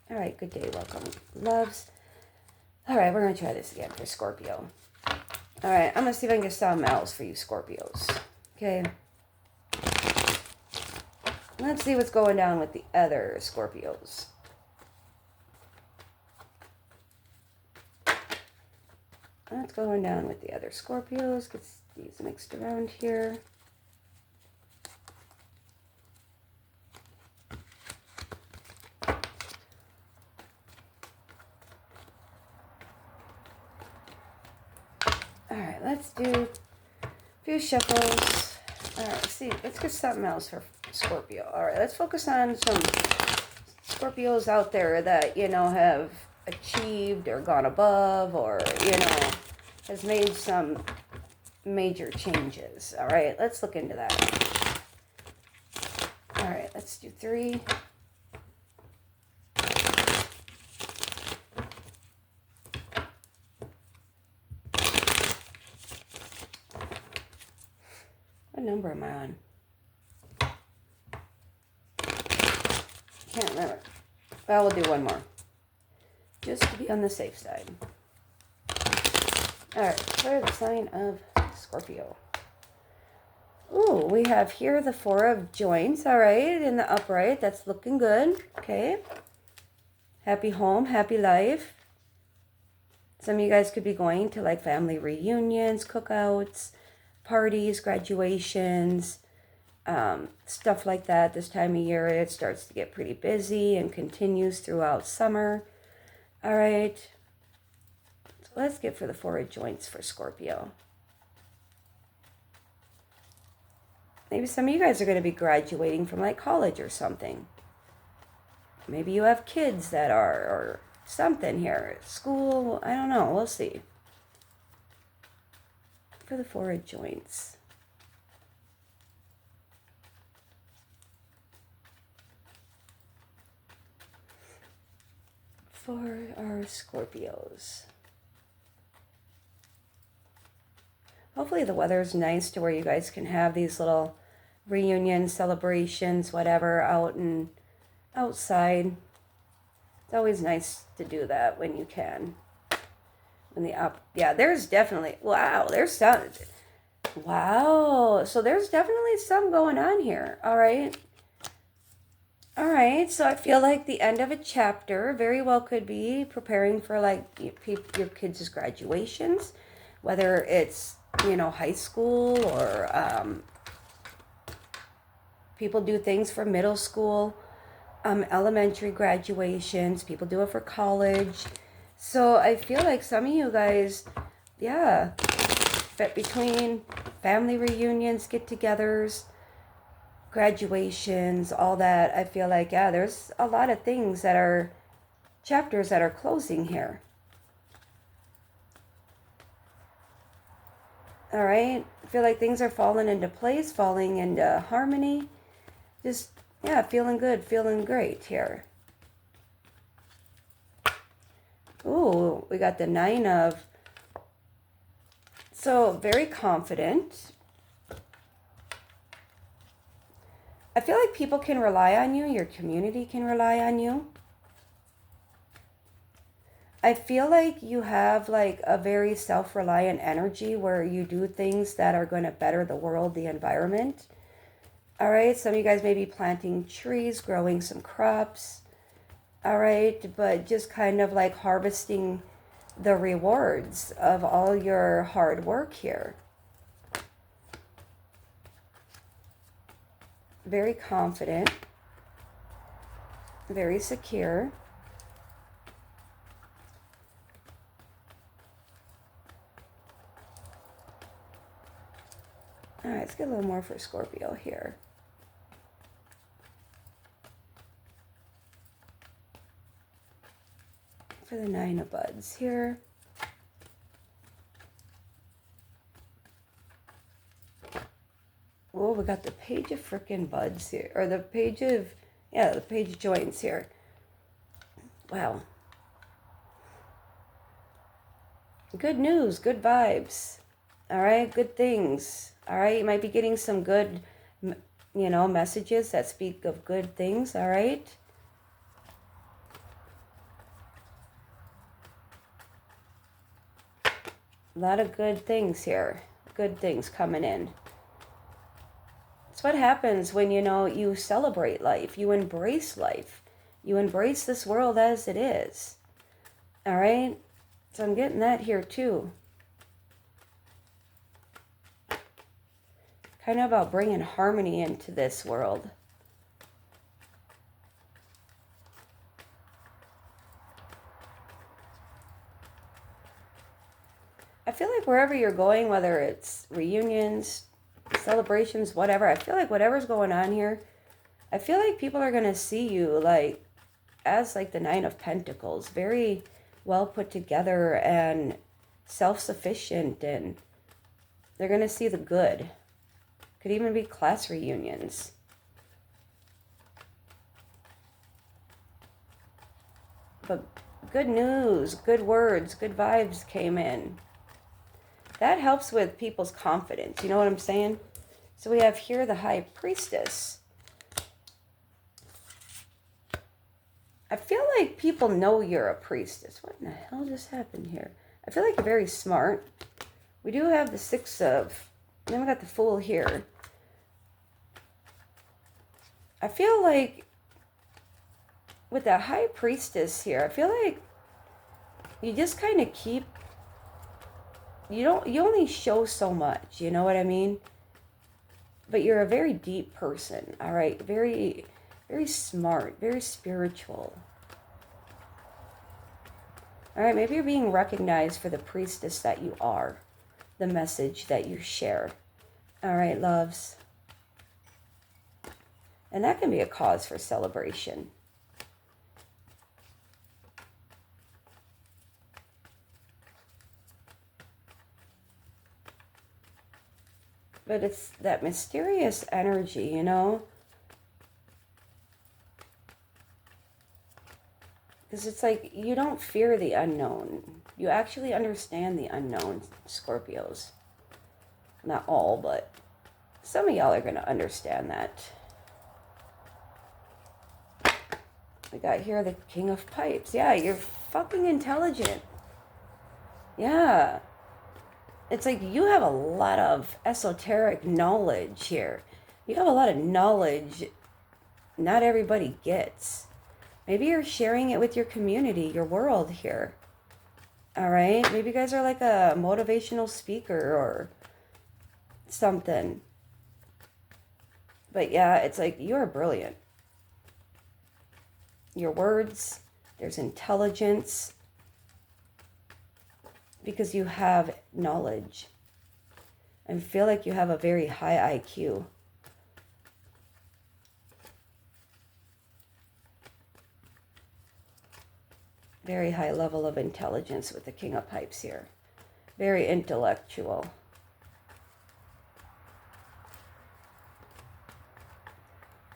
All right, good day, welcome, loves. All right, we're going to try this again for Scorpio. All right, I'm going to see if I can get something else for you Scorpios. Okay. Let's see what's going down with the other Scorpios. What's going down with the other Scorpios? Get these mixed around here. All right, let's do a few shuffles. All right, let's get something else for Scorpio. All right, let's focus on some Scorpios out there that, have achieved or gone above or, has made some major changes. All right, let's look into that. All right, let's do 3. What number am I on? Can't remember. Well, we'll do one more. Just to be on the safe side. All right, for the sign of Scorpio. Ooh, we have here the 4 of joints, all right, in the upright. That's looking good, okay. Happy home, happy life. Some of you guys could be going to like family reunions, cookouts, parties, graduations, stuff like that. This time of year, it starts to get pretty busy and continues throughout summer. All right, so let's get for the 4 of joints for Scorpio. Maybe some of you guys are going to be graduating from like college or something. Maybe you have kids that are, or something here. School, I don't know. We'll see. For the 4 of joints. For our Scorpios. Hopefully the weather is nice to where you guys can have these little reunions, celebrations, whatever, out and outside. It's always nice to do that when you can. Yeah, there's definitely, wow, there's some, wow, so there's definitely some going on here. All right, so I feel like the end of a chapter very well could be preparing for like your kids' graduations, whether it's, high school or people do things for middle school, elementary graduations, people do it for college. So I feel like some of you guys, yeah, but between family reunions, get-togethers, graduations, all that, I feel like, yeah, there's a lot of things that are chapters that are closing here. All right, I feel like things are falling into place, falling into harmony. Just, yeah, feeling good, feeling great here. Ooh, we got the 9 of, so very confident. I feel like people can rely on you, your community can rely on you. I feel like you have like a very self-reliant energy where you do things that are going to better the world, the environment. All right, some of you guys may be planting trees, growing some crops. All right, but just kind of like harvesting the rewards of all your hard work here. Very confident, very secure. All right, let's get a little more for Scorpio here. For the 9 of buds here. Oh, we got the page of frickin' buds here. Or the page of, yeah, the page of joints here. Wow. Good news, good vibes. All right, good things. All right, you might be getting some good, messages that speak of good things. All right. A lot of good things here. Good things coming in. It's what happens when, you know, you celebrate life. You embrace life. You embrace this world as it is. All right? So I'm getting that here too. Kind of about bringing harmony into this world. I feel like wherever you're going, whether it's reunions, celebrations, whatever, I feel like whatever's going on here, I feel like people are going to see you like as like the Nine of Pentacles, very well put together and self-sufficient, and they're going to see the good. Could even be class reunions. But good news, good words, good vibes came in. That helps with people's confidence. You know what I'm saying? So we have here the High Priestess. I feel like people know you're a priestess. What in the hell just happened here? I feel like you're very smart. We do have the Six of... Then we got the Fool here. I feel like with the High Priestess here, I feel like you just kind of keep... You only show so much, you know what I mean? But you're a very deep person, all right? Very, very smart, very spiritual. All right, maybe you're being recognized for the priestess that you are, the message that you share. All right, loves. And that can be a cause for celebration. But it's that mysterious energy, you know? Because it's like you don't fear the unknown. You actually understand the unknown, Scorpios. Not all, but some of y'all are going to understand that. We got here the King of Pipes. Yeah, you're fucking intelligent. Yeah. It's like you have a lot of esoteric knowledge here. You have a lot of knowledge not everybody gets. Maybe you're sharing it with your community, your world here. All right? Maybe you guys are like a motivational speaker or something. But yeah, it's like you're brilliant. Your words, there's intelligence. Because you have knowledge. I feel like you have a very high IQ. Very high level of intelligence with the King of Pipes here. Very intellectual.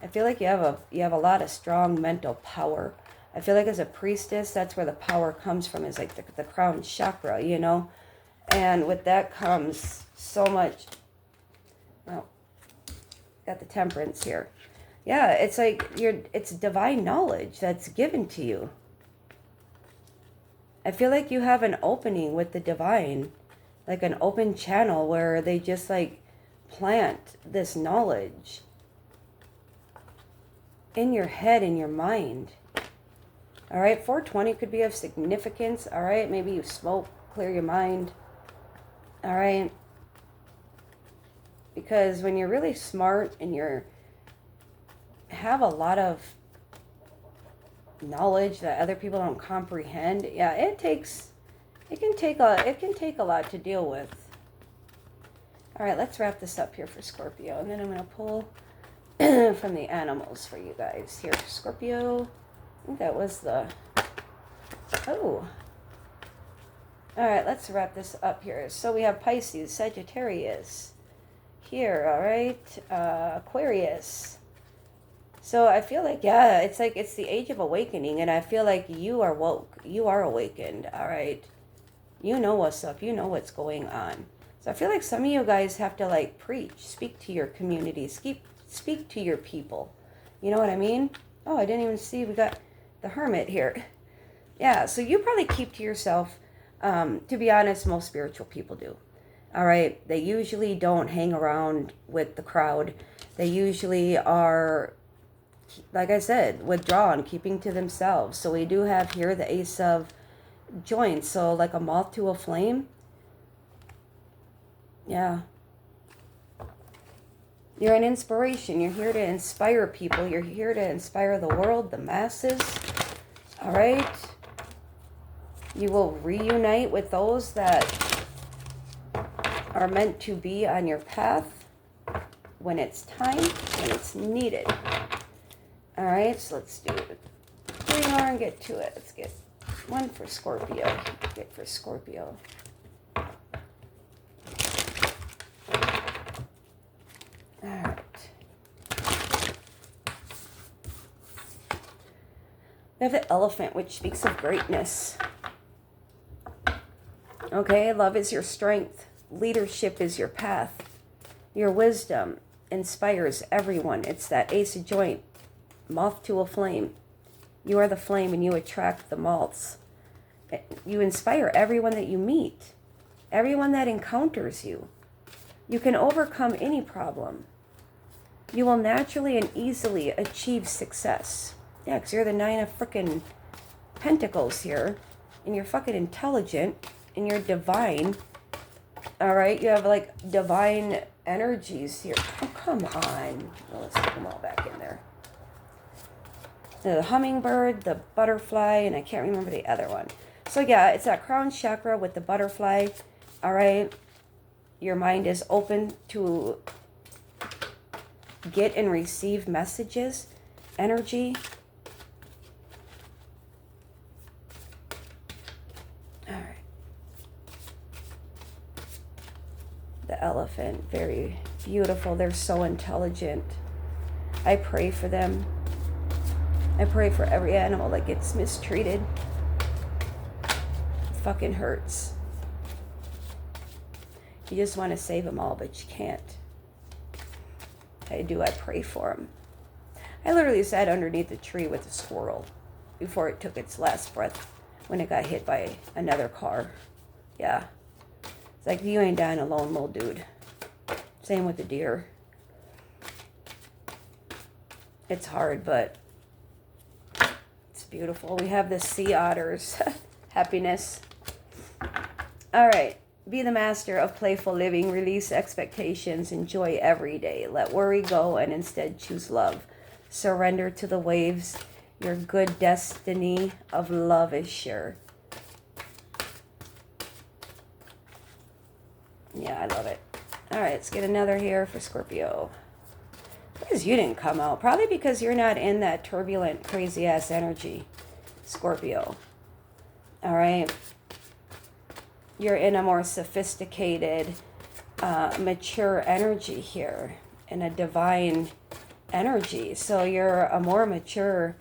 I feel like you have a lot of strong mental power. I feel like as a priestess, that's where the power comes from, is like the crown chakra, you know? And with that comes so much, well, got the Temperance here. Yeah, it's like it's divine knowledge that's given to you. I feel like you have an opening with the divine, like an open channel where they just like plant this knowledge in your head, in your mind. All right, 420 could be of significance. All right, maybe you smoke, clear your mind. All right. Because when you're really smart and have a lot of knowledge that other people don't comprehend, yeah, it can take a lot to deal with. All right, let's wrap this up here for Scorpio, and then I'm going to pull from the animals for you guys here. Scorpio, I think that was the... Oh. All right, let's wrap this up here. So we have Pisces, Sagittarius here, all right? Aquarius. So I feel like, yeah, it's like it's the age of awakening, and I feel like you are woke. You are awakened, all right? You know what's up. You know what's going on. So I feel like some of you guys have to, like, preach, speak to your community, speak to your people. You know what I mean? Oh, I didn't even see we got the Hermit here. Yeah, so you probably keep to yourself. To be honest, most spiritual people do. All right. They usually don't hang around with the crowd. They usually are, like I said, withdrawn, keeping to themselves. So we do have here the Ace of Joints. So like a moth to a flame. Yeah. You're an inspiration. You're here to inspire people. You're here to inspire the world, the masses. All right. You will reunite with those that are meant to be on your path when it's time, when it's needed. All right, so let's do 3 more and get to it. Let's get one for Scorpio. Get for Scorpio. All right. We have the Elephant, which speaks of greatness. Okay, love is your strength. Leadership is your path. Your wisdom inspires everyone. It's that Ace of Joint, moth to a flame. You are the flame and you attract the moths. You inspire everyone that you meet, everyone that encounters you. You can overcome any problem. You will naturally and easily achieve success. Yeah, because you're the 9 of frickin' Pentacles here. And you're fucking intelligent. And you're divine. Alright, you have like divine energies here. Oh, come on. Well, let's put them all back in there. The hummingbird, the butterfly, and I can't remember the other one. So yeah, it's that crown chakra with the butterfly. Alright. Your mind is open to get and receive messages, energy. All right. The Elephant, very beautiful. They're so intelligent. I pray for them. I pray for every animal that gets mistreated. It fucking hurts. You just want to save them all, but you can't. I pray for them. I literally sat underneath a tree with a squirrel before it took its last breath when it got hit by another car. Yeah. It's like, you ain't dying alone, little dude. Same with the deer. It's hard, but it's beautiful. We have the sea otters. Happiness. All right. Be the master of playful living. Release expectations. Enjoy every day. Let worry go and instead choose love. Surrender to the waves. Your good destiny of love is sure. Yeah, I love it. All right, let's get another here for Scorpio. Because you didn't come out. Probably because you're not in that turbulent, crazy-ass energy, Scorpio. All right. You're in a more sophisticated, mature energy here, in a divine energy. So you're a more mature,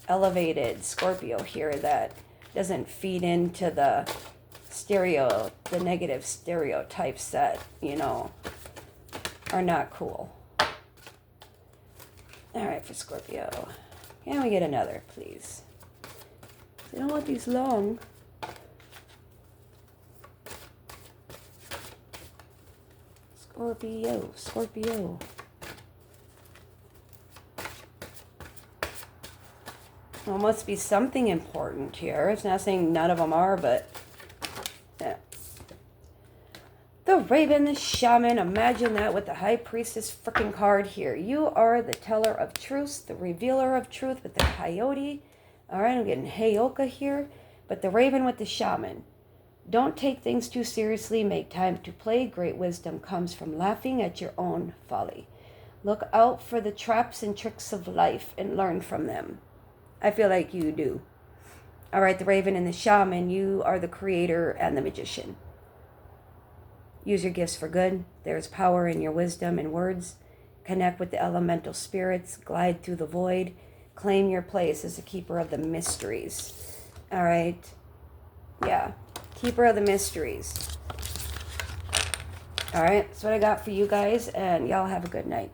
elevated Scorpio here that doesn't feed into the negative stereotypes that, you know, are not cool. All right, for Scorpio. Can we get another, please? I don't want these long. Scorpio. Well, must be something important here. It's not saying none of them are, but yeah. The Raven, the Shaman. Imagine that with the High Priestess freaking card here. You are the teller of truths, the revealer of truth with the Coyote. All right, I'm getting Heyoka here, but the Raven with the Shaman. Don't take things too seriously. Make time to play. Great wisdom comes from laughing at your own folly. Look out for the traps and tricks of life and learn from them. I feel like you do. All right, the Raven and the Shaman, you are the creator and the magician. Use your gifts for good. There's power in your wisdom and words. Connect with the elemental spirits. Glide through the void. Claim your place as a keeper of the mysteries. All right. Yeah. Keeper of the mysteries. All right, that's what I got for you guys, and y'all have a good night.